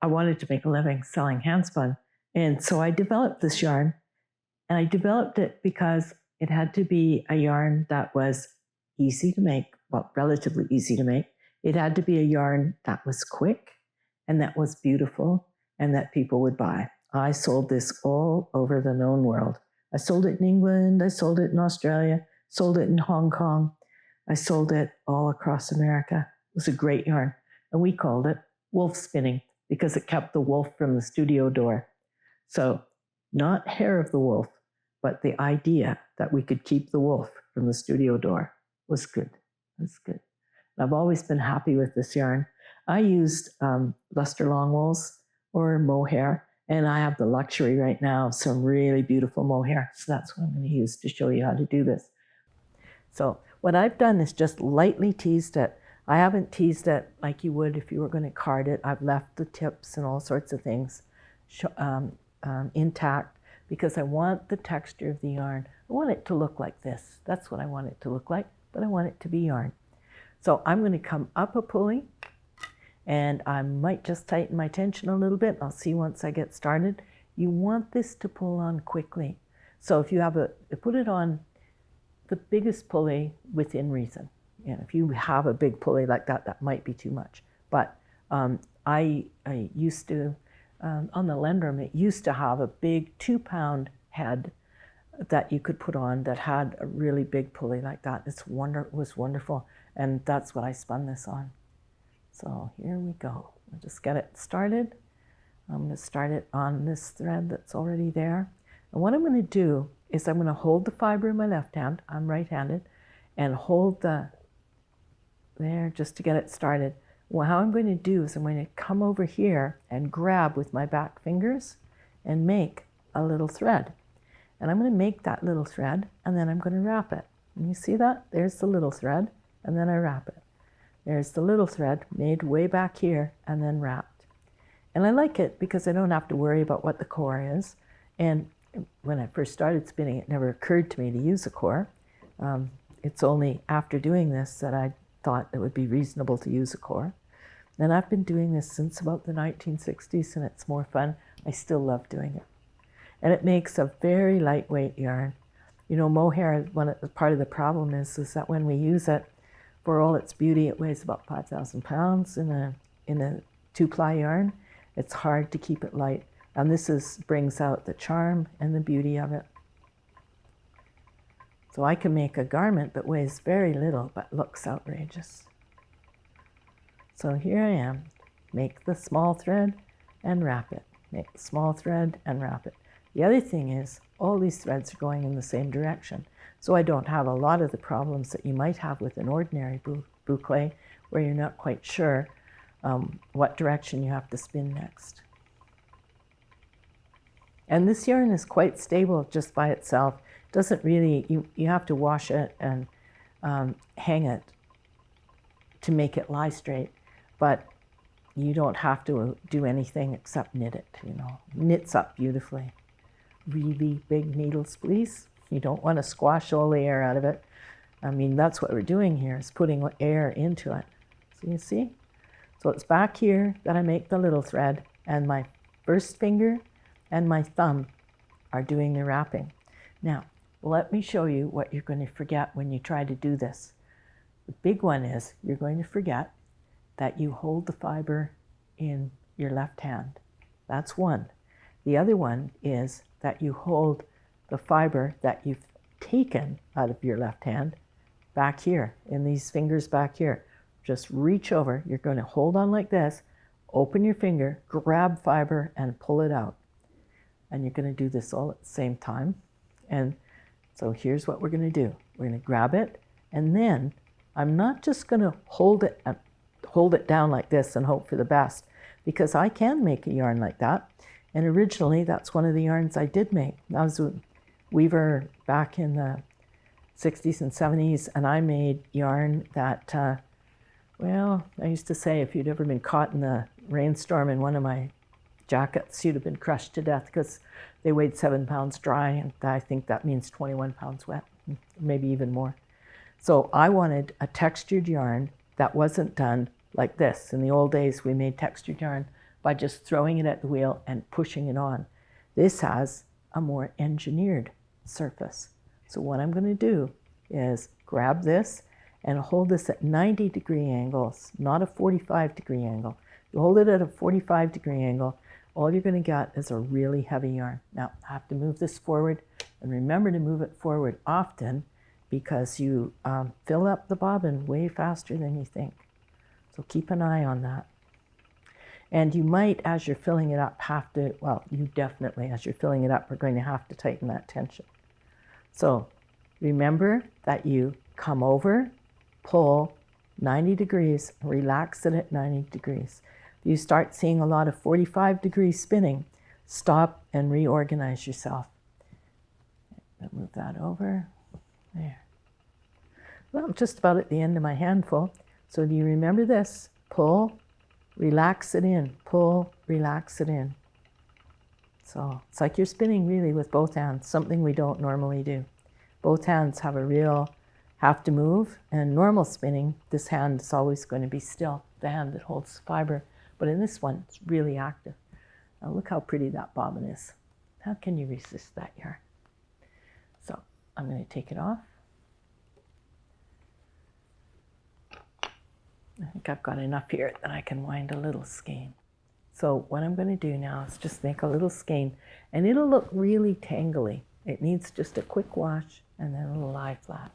I wanted to make a living selling handspun. And so I developed this yarn, and I developed it because it had to be a yarn that was easy to make, well, relatively easy to make. It had to be a yarn that was quick and that was beautiful and that people would buy. I sold this all over the known world. I sold it in England, I sold it in Australia, sold it in Hong Kong. I sold it all across America. It was a great yarn. And we called it wolf spinning because it kept the wolf from the studio door. So not hair of the wolf, but the idea that we could keep the wolf from the studio door was good. That's good. I've always been happy with this yarn. I used luster longwools or mohair, and I have the luxury right now of some really beautiful mohair. So that's what I'm going to use to show you how to do this. So what I've done is just lightly teased it. I haven't teased it like you would if you were going to card it. I've left the tips and all sorts of things intact because I want the texture of the yarn. I want it to look like this. That's what I want it to look like, but I want it to be yarn. So I'm going to come up a pulley, and I might just tighten my tension a little bit. I'll see once I get started. You want this to pull on quickly. So if you have put it on the biggest pulley within reason. And if you have a big pulley like that, that might be too much. But I used to, on the Lendrum, it used to have a big 2-pound head that you could put on that had a really big pulley like that. It was wonderful. And that's what I spun this on. So here we go. I'll just get it started. I'm going to start it on this thread that's already there. And what I'm going to do is I'm going to hold the fiber in my left hand, I'm right-handed, and hold there just to get it started. Well, how I'm going to do is I'm going to come over here and grab with my back fingers and make a little thread. And I'm going to make that little thread, and then I'm going to wrap it. And you see that? There's the little thread, and then I wrap it. There's the little thread made way back here and then wrapped. And I like it because I don't have to worry about what the core is. And when I first started spinning, it never occurred to me to use a core. It's only after doing this that I thought it would be reasonable to use a core. And I've been doing this since about the 1960s, and it's more fun. I still love doing it. And it makes a very lightweight yarn. You know, mohair, part of the problem is that when we use it, for all its beauty, it weighs about 5,000 pounds in a 2-ply yarn. It's hard to keep it light. And this brings out the charm and the beauty of it. So I can make a garment that weighs very little but looks outrageous. So here I am. Make the small thread and wrap it. Make the small thread and wrap it. The other thing is all these threads are going in the same direction. So I don't have a lot of the problems that you might have with an ordinary boucle where you're not quite sure what direction you have to spin next. And this yarn is quite stable just by itself. It doesn't really, you have to wash it and hang it to make it lie straight, but you don't have to do anything except knit it, you know. Knits up beautifully. Really big needles, please. You don't want to squash all the air out of it. I mean, that's what we're doing here, is putting air into it. So you see? So it's back here that I make the little thread, and my first finger and my thumb are doing the wrapping. Now, let me show you what you're going to forget when you try to do this. The big one is you're going to forget that you hold the fiber in your left hand. That's one. The other one is that you hold the fiber that you've taken out of your left hand back here, in these fingers back here. Just reach over. You're going to hold on like this, open your finger, grab fiber, and pull it out. And you're going to do this all at the same time. And so here's what we're going to do. We're going to grab it, and then I'm not just going to hold it down like this and hope for the best, because I can make a yarn like that. And originally, that's one of the yarns I did make. I was a weaver back in the 60s and 70s, and I made yarn that, well, I used to say if you'd ever been caught in a rainstorm in one of my jackets, you'd have been crushed to death, because they weighed 7 pounds dry, and I think that means 21 pounds wet, maybe even more. So I wanted a textured yarn that wasn't done like this. In the old days, we made textured yarn by just throwing it at the wheel and pushing it on. This has a more engineered surface. So what I'm going to do is grab this and hold this at 90-degree angles, not a 45-degree angle. You hold it at a 45-degree angle, all you're going to get is a really heavy yarn. Now, I have to move this forward, and remember to move it forward often because you fill up the bobbin way faster than you think. So keep an eye on that. And you might, as you're filling it up, have to, well, you definitely, as you're filling it up, are going to have to tighten that tension. So remember that you come over, pull 90 degrees, relax it at 90 degrees. If you start seeing a lot of 45-degree spinning, stop and reorganize yourself. I'll move that over. There. Well, I'm just about at the end of my handful. So do you remember this? Pull, relax it in. Pull, relax it in. So it's like you're spinning really with both hands, something we don't normally do. Both hands have a real have to move, and normal spinning, this hand is always going to be still, the hand that holds the fiber. But in this one, it's really active. Now look how pretty that bobbin is. How can you resist that yarn? So I'm going to take it off. I think I've got enough here that I can wind a little skein. So what I'm going to do now is just make a little skein, and it'll look really tangly. It needs just a quick wash and then it'll lie flat.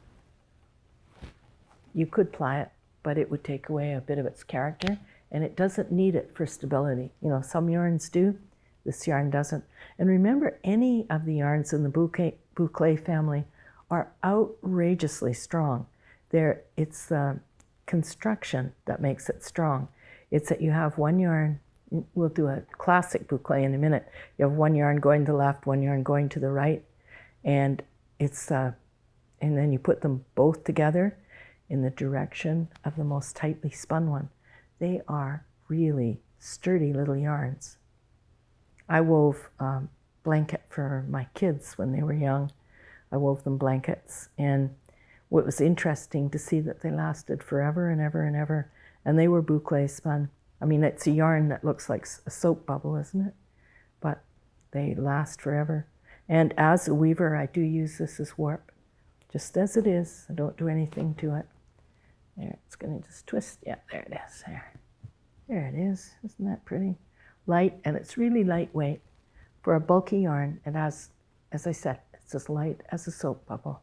You could ply it, but it would take away a bit of its character, and it doesn't need it for stability. You know, some yarns do, this yarn doesn't. And remember, any of the yarns in the boucle family are outrageously strong. It's the construction that makes it strong. It's that you have one yarn, we'll do a classic boucle in a minute. You have one yarn going to the left, one yarn going to the right, and and then you put them both together in the direction of the most tightly spun one. They are really sturdy little yarns. I wove a blanket for my kids when they were young. I wove them blankets, and it was interesting to see that they lasted forever and ever and ever, and they were boucle spun. I mean, it's a yarn that looks like a soap bubble, isn't it? But they last forever. And as a weaver, I do use this as warp, just as it is. I don't do anything to it. There, it's going to just twist. Yeah, there it is. There it is. Isn't that pretty? Light, and it's really lightweight. For a bulky yarn, it has, as I said, it's as light as a soap bubble.